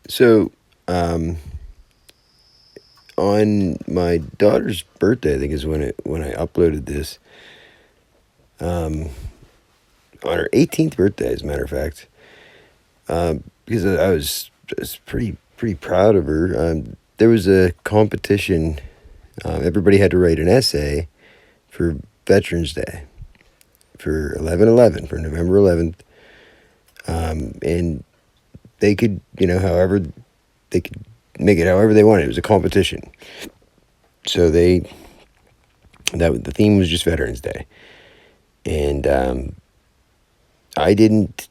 So, on my daughter's birthday, I think is when I uploaded this. On her 18th birthday, as a matter of fact, because I was pretty proud of her. There was a competition. Everybody had to write an essay for Veterans Day for 11/11 for November 11th, and they could, however they could make it however they wanted. It was a competition, so the theme was just Veterans Day, and I didn't,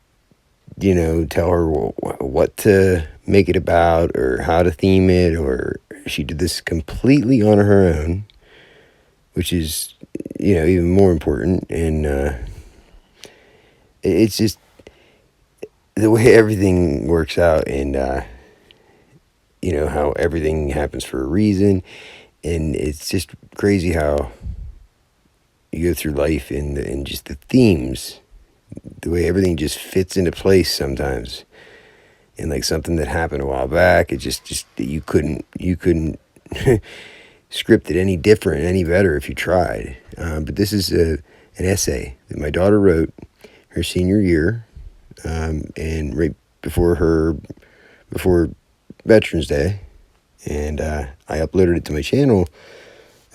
tell her what to make it about or how to theme it, or she did this completely on her own, which is, even more important. And it's just the way everything works out, and how everything happens for a reason, and it's just crazy how you go through life and just the themes, the way everything just fits into place sometimes. And like something that happened a while back, it just that you couldn't script it any different, any better if you tried. But this is an essay that my daughter wrote her senior year, and right before Veterans Day, and I uploaded it to my channel.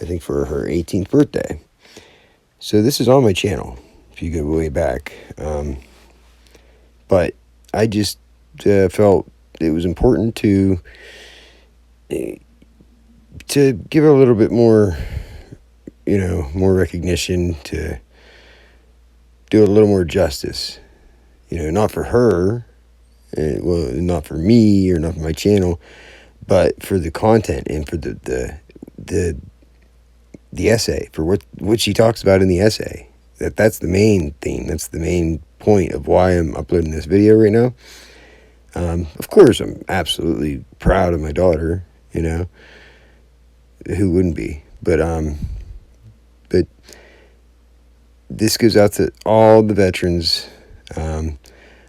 I think for her 18th birthday. So this is on my channel if you go way back. But I just felt it was important to give it a little bit more, more recognition, to do it a little more justice. Not for her, well, not for me or not for my channel, but for the content and for the essay, for what she talks about in the essay. That's the main theme. That's the main point of why I'm uploading this video right now. Of course, I'm absolutely proud of my daughter. Who wouldn't be? But this goes out to all the veterans. I'm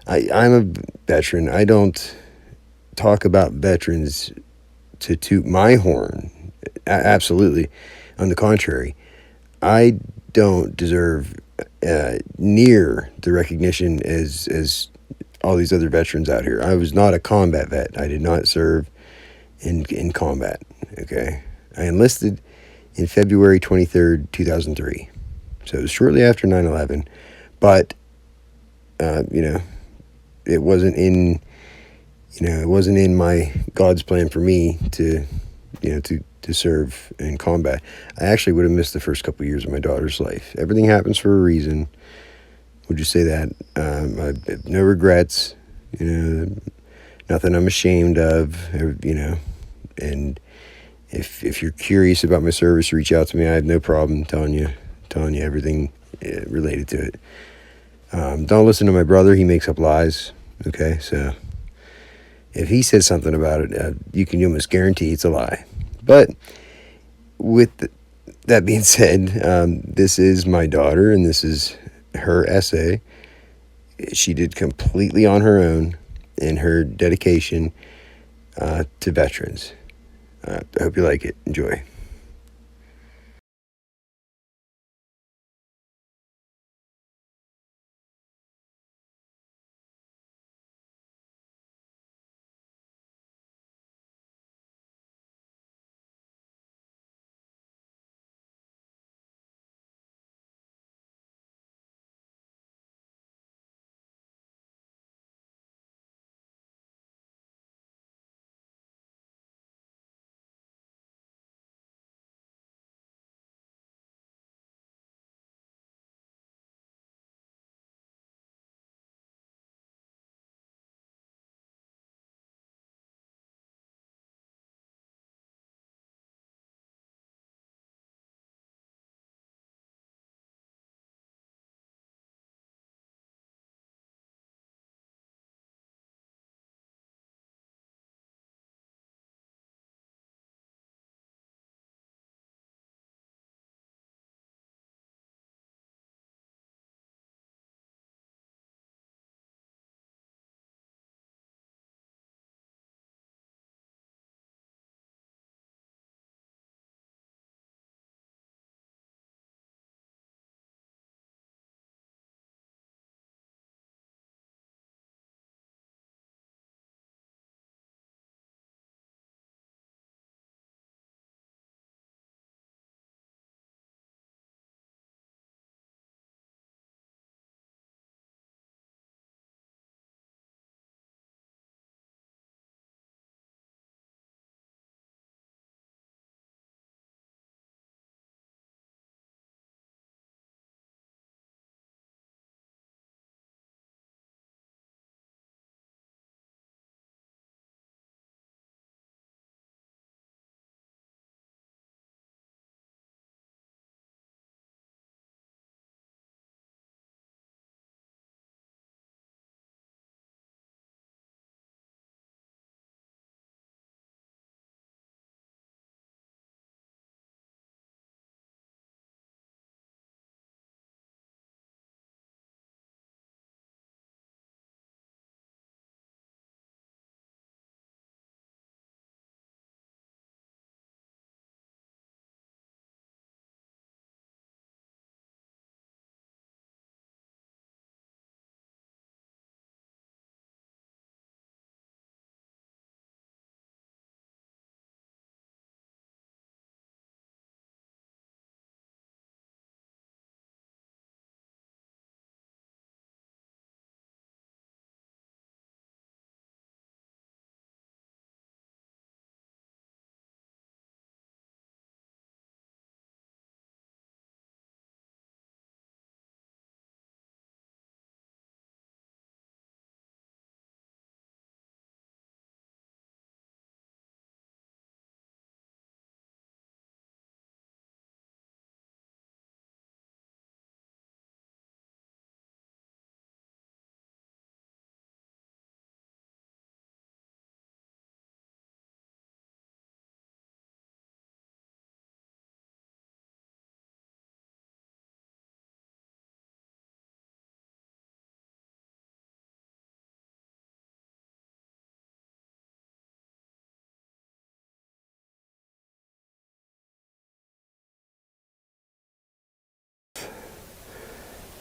a veteran. I don't talk about veterans to toot my horn. Absolutely. On the contrary, I don't deserve near the recognition as all these other veterans out here. I was not a combat vet. I did not serve in combat. Okay, I enlisted in February 23rd, 2003. So it was shortly after 9/11, but uh, you know, it wasn't in it wasn't in my God's plan for me to to serve in combat. I actually would have missed the first couple of years of my daughter's life. Everything happens for a reason. Would you say that? I have no regrets. Nothing I'm ashamed of. And if you're curious about my service, reach out to me. I have no problem telling you everything related to it. Don't listen to my brother. He makes up lies. Okay, so if he says something about it, you can almost guarantee it's a lie. But that being said, this is my daughter, and this is her essay. She did completely on her own in her dedication to veterans. I hope you like it. Enjoy.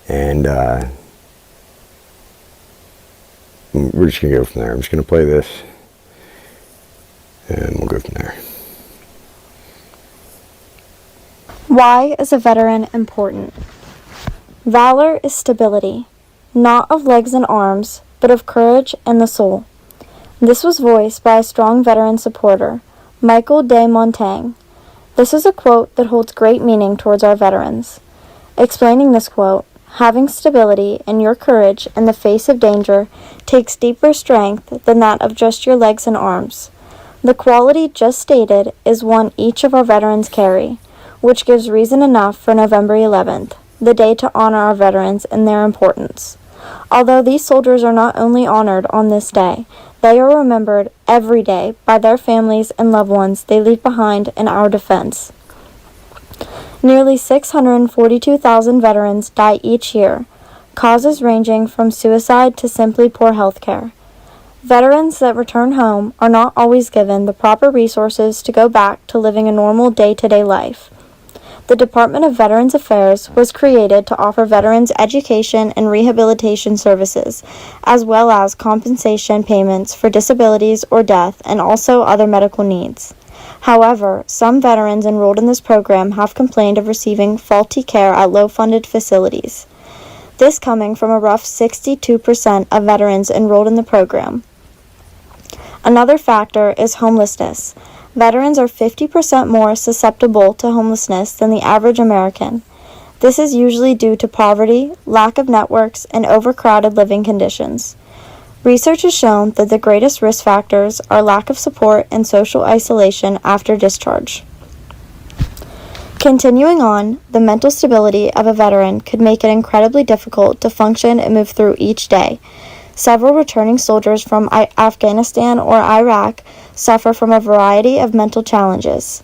And we're just going to go from there. I'm just going to play this, and we'll go from there. Why is a veteran important? Valor is stability, not of legs and arms, but of courage and the soul. This was voiced by a strong veteran supporter, Michael de Montaigne. This is a quote that holds great meaning towards our veterans. Explaining this quote, having stability in your courage in the face of danger takes deeper strength than that of just your legs and arms. The quality just stated is one each of our veterans carry, which gives reason enough for November 11th, the day to honor our veterans and their importance. Although these soldiers are not only honored on this day, they are remembered every day by their families and loved ones they leave behind in our defense. Nearly 642,000 veterans die each year, causes ranging from suicide to simply poor health care. Veterans that return home are not always given the proper resources to go back to living a normal day-to-day life. The Department of Veterans Affairs was created to offer veterans education and rehabilitation services, as well as compensation payments for disabilities or death and also other medical needs. However, some veterans enrolled in this program have complained of receiving faulty care at low-funded facilities. This coming from a rough 62% of veterans enrolled in the program. Another factor is homelessness. Veterans are 50% more susceptible to homelessness than the average American. This is usually due to poverty, lack of networks, and overcrowded living conditions. Research has shown that the greatest risk factors are lack of support and social isolation after discharge. Continuing on, the mental stability of a veteran could make it incredibly difficult to function and move through each day. Several returning soldiers from Afghanistan or Iraq suffer from a variety of mental challenges.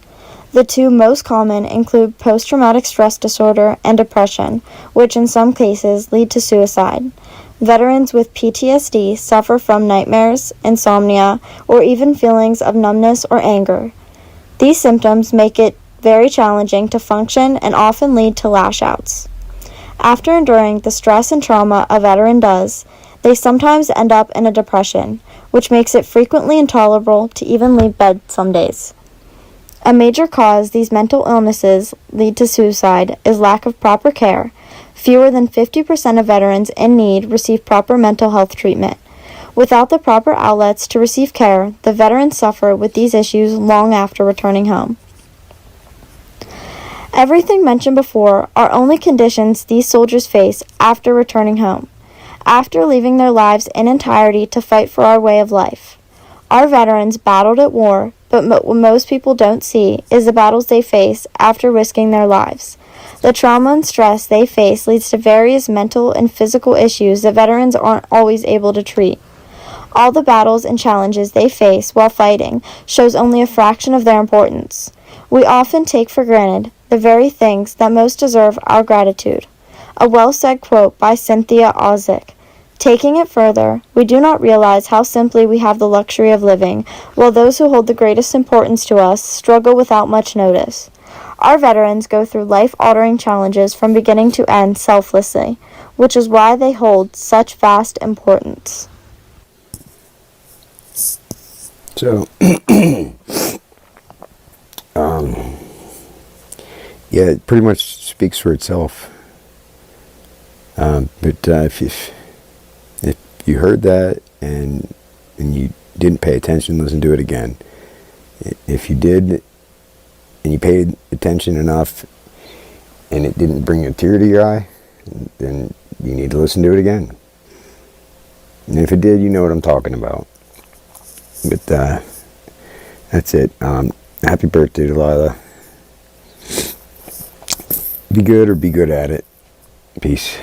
The two most common include post-traumatic stress disorder and depression, which in some cases lead to suicide. Veterans with PTSD suffer from nightmares, insomnia, or even feelings of numbness or anger. These symptoms make it very challenging to function and often lead to lash-outs. After enduring the stress and trauma a veteran does, they sometimes end up in a depression, which makes it frequently intolerable to even leave bed some days. A major cause these mental illnesses lead to suicide is lack of proper care. Fewer than 50% of veterans in need receive proper mental health treatment. Without the proper outlets to receive care, the veterans suffer with these issues long after returning home. Everything mentioned before are only conditions these soldiers face after returning home, after leaving their lives in entirety to fight for our way of life. Our veterans battled at war, but what most people don't see is the battles they face after risking their lives. The trauma and stress they face leads to various mental and physical issues that veterans aren't always able to treat. All the battles and challenges they face while fighting shows only a fraction of their importance. We often take for granted the very things that most deserve our gratitude. A well-said quote by Cynthia Ozick. Taking it further, we do not realize how simply we have the luxury of living, while those who hold the greatest importance to us struggle without much notice. Our veterans go through life-altering challenges from beginning to end selflessly, which is why they hold such vast importance. So, yeah, it pretty much speaks for itself. But if you heard that and you didn't pay attention, listen to it again. If you did and you paid attention enough and it didn't bring a tear to your eye, then you need to listen to it again. And if it did, you know what I'm talking about. But that's it. Happy birthday, Delilah. Be good or be good at it. Peace.